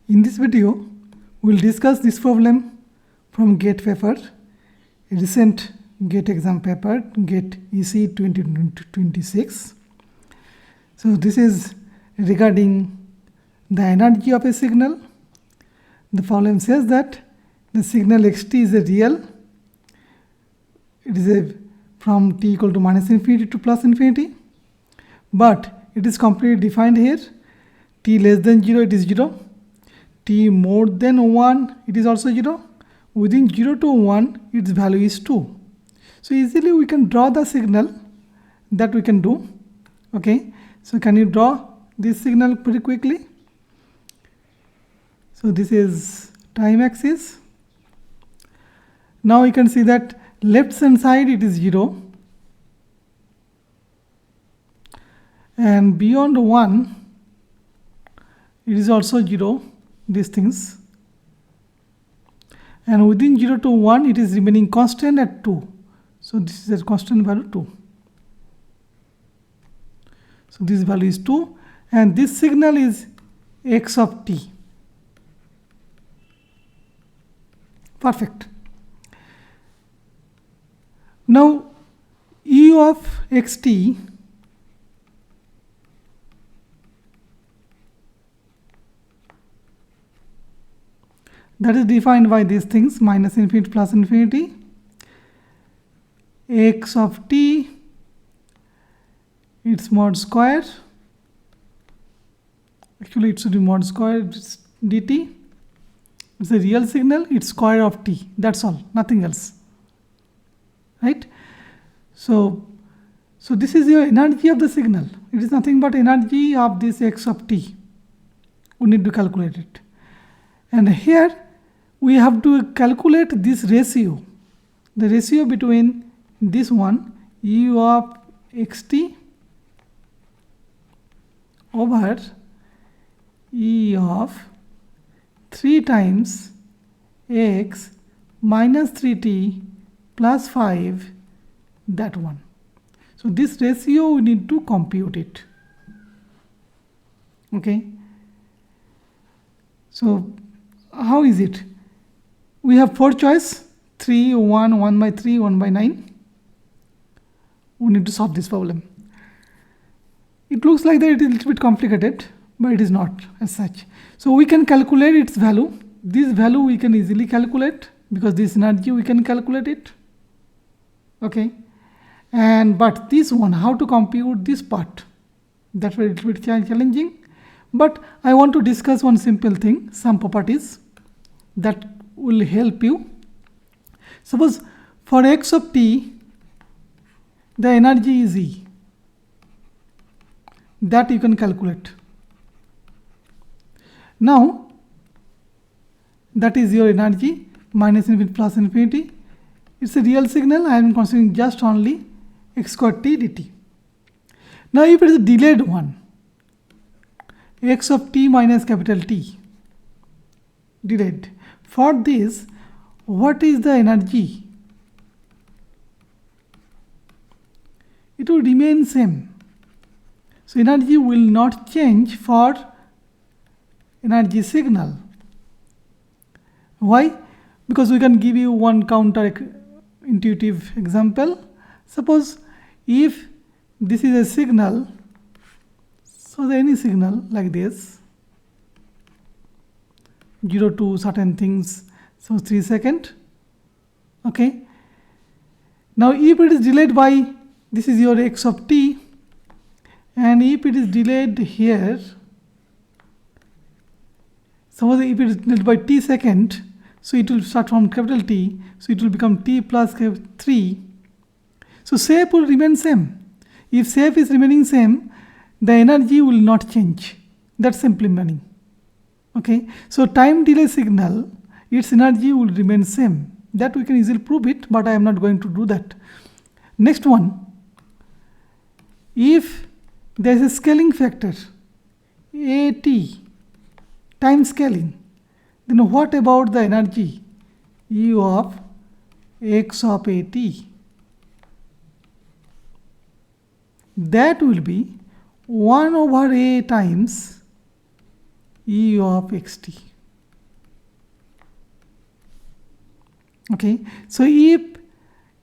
In this video, we'll discuss this problem from GATE paper, a recent GATE exam paper, GATE ECE 2026. So this is regarding the energy of a signal. The problem says that the signal xt is a real. It is from t equal to minus infinity to plus infinity, but it is completely defined here. T less than 0, it is 0. T more than 1, it is also 0. Within 0 to 1, its value is 2. So easily we can draw the signal that we can do. Okay, so can you draw this signal pretty quickly? So this is time axis. Now you can see that left hand side it is 0, and beyond 1 it is also 0, these things, and within 0 to 1 it is remaining constant at 2. So this is a constant value 2. So this value is 2, and this signal is x of t. Perfect. Now u of xt that is defined by these things, minus infinity plus infinity. X of t, its mod square. Actually it should be mod square dt. It's a real signal, it's square of t, that's all, nothing else, right? So this is your energy of the signal. It is nothing but energy of this x of t. We need to calculate it, and here we have to calculate this ratio, the ratio between this one, u of xt over e of 3 times x minus 3t plus 5, that one. So this ratio we need to compute it. Okay. So how is it? We have 4 choice, 3, 1, 1 by 3, 1 by 9. We need to solve this problem. It looks like that it is a little bit complicated, but it is not as such. So we can calculate its value. This value we can easily calculate because this energy we can calculate it. Okay. But this one, how to compute this part, that's a little bit challenging. But I want to discuss one simple thing, some properties that will help you. Suppose for x of t, the energy is E. That you can calculate. Now, that is your energy, minus infinity plus infinity. It's a real signal. I am considering just only x squared t dt. Now, if it is a delayed one, x of t minus capital T, delayed. For this, what is the energy? It will remain same. So energy will not change for energy signal. Why? Because we can give you one counter intuitive example. Suppose if this is a signal, so any signal like this, 0 to certain things, so 3 seconds. Okay. Now if it is delayed by, this is your x of t, and if it is delayed here, suppose if it is delayed by t second, so it will start from capital T, so it will become t plus 3. So shape will remain same. If shape is remaining same, the energy will not change. That's simply meaning. Okay, so time delay signal, its energy will remain same. That we can easily prove it, but I am not going to do that. Next one, if there is a scaling factor, AT, time scaling, then what about the energy, U of x of AT? That will be 1 over A times E of xt. Okay, so if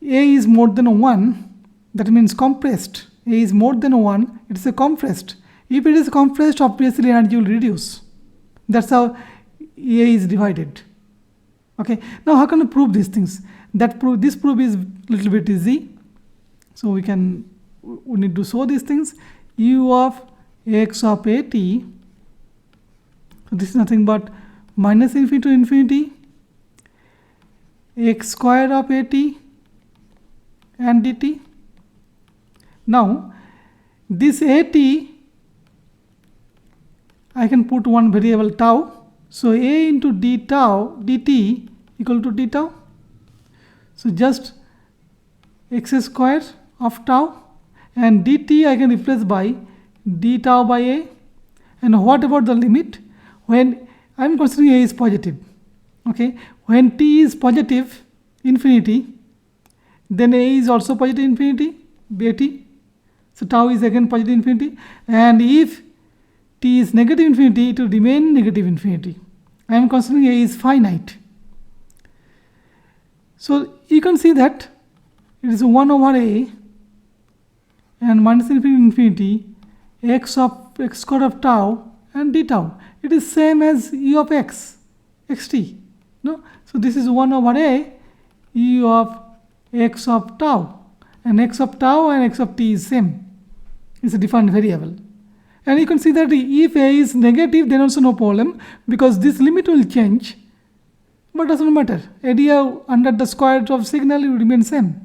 A is more than 1, that means compressed. A is more than 1, it is a compressed. If it is compressed, obviously energy will reduce. That's how A is divided. Okay, now how can we prove these things? This proof is little bit easy. So we need to show these things. U of x of at, so this is nothing but minus infinity to infinity x square of at and dt. Now this at, I can put one variable tau. So a into d tau dt equal to d tau. So just x square of tau, and dt I can replace by d tau by a. And what about the limit? When I am considering a is positive, okay, when t is positive infinity, then a is also positive infinity, at. So tau is again positive infinity, and if t is negative infinity, it will remain negative infinity. I am considering a is finite. So you can see that it is 1 over a and minus infinity x square of tau and d tau. It is same as e of x, xt. No? So this is 1 over a e of x of tau, and x of tau and x of t is same. It's a different variable. And you can see that if a is negative, then also no problem, because this limit will change, but doesn't matter. Area under the square root of signal will remain same.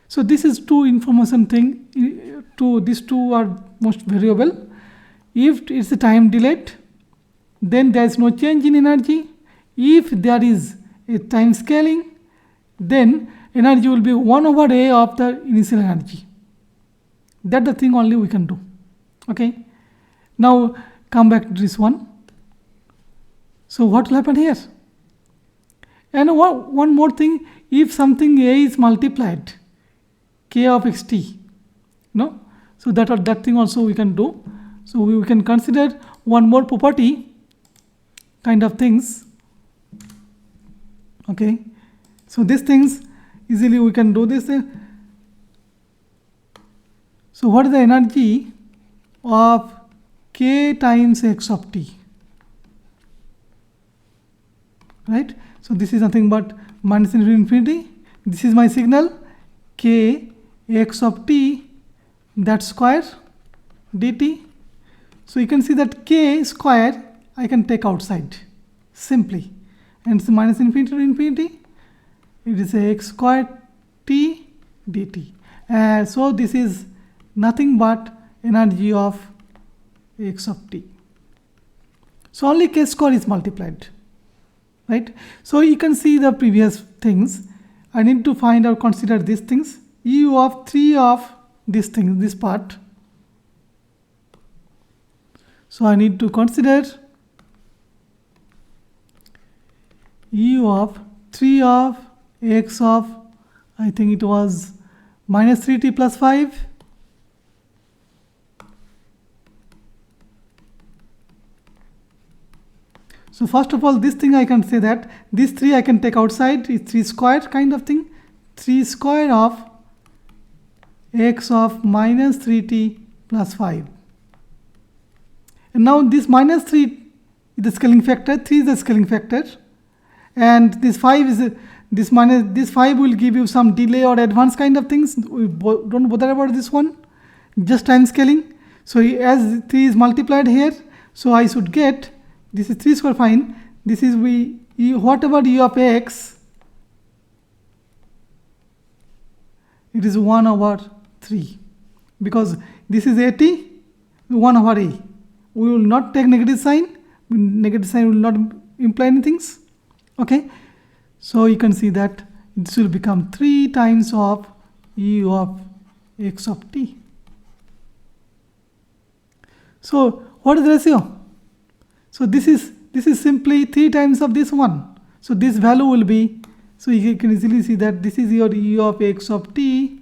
So this is two information thing. These two are most variable. If it's a time delayed, then there is no change in energy. If there is a time scaling, then energy will be 1 over a of the initial energy. That's the thing only we can do. Okay. Now come back to this one. So what will happen here? And one more thing, if something a is multiplied, k of xt, no? So that thing also we can do. So we can consider one more property kind of things. Okay. So these things easily we can do this. So what is the energy of k times x of t? Right? So this is nothing but minus infinity. This is my signal, k x of t, that square dt. So you can see that k square I can take outside simply, and it's minus infinity to infinity. It is a x square t dt. So this is nothing but energy of x of t. So only k square is multiplied, right? So you can see the previous things. I need to find or consider these things. U of 3 of this thing, this part. So I need to consider U of 3 of x of, I think it was minus 3t plus 5. So first of all, this thing I can say that this 3 I can take outside, it's 3 square kind of thing. 3 square of x of minus 3t plus 5. And now this minus 3 is the scaling factor, 3 is the scaling factor, and this 5 is this 5 will give you some delay or advance kind of things. We don't bother about this one, just time scaling. So as 3 is multiplied here, so I should get, this is 3 square, fine. This is whatever u of x, it is 1 over 3, because this is 80, 1 over a. We will not take negative sign. Negative sign will not imply anything. Okay. So you can see that this will become 3 times of u of x of t. So what is the ratio? So this is simply 3 times of this one. So this value will be, so you can easily see that this is your u of x of t.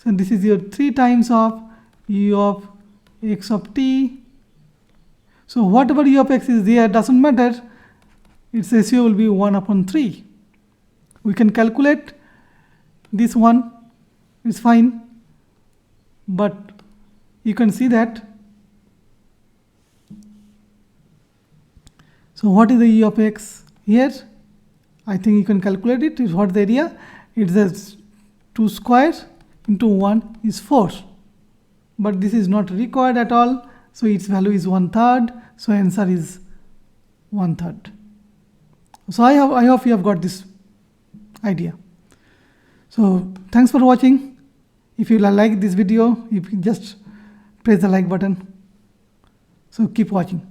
So this is your 3 times of u of x of t. So whatever u of x is there doesn't matter. Its ratio will be 1 upon 3. We can calculate this one, is fine, but you can see that. So what is the E of x here? I think you can calculate it. Is what the area? It's a 2 square into 1 is 4. But this is not required at all. So its value is 1/3. So answer is 1/3. So I hope you have got this idea. So thanks for watching. If you like this video, you can just press the like button. So keep watching.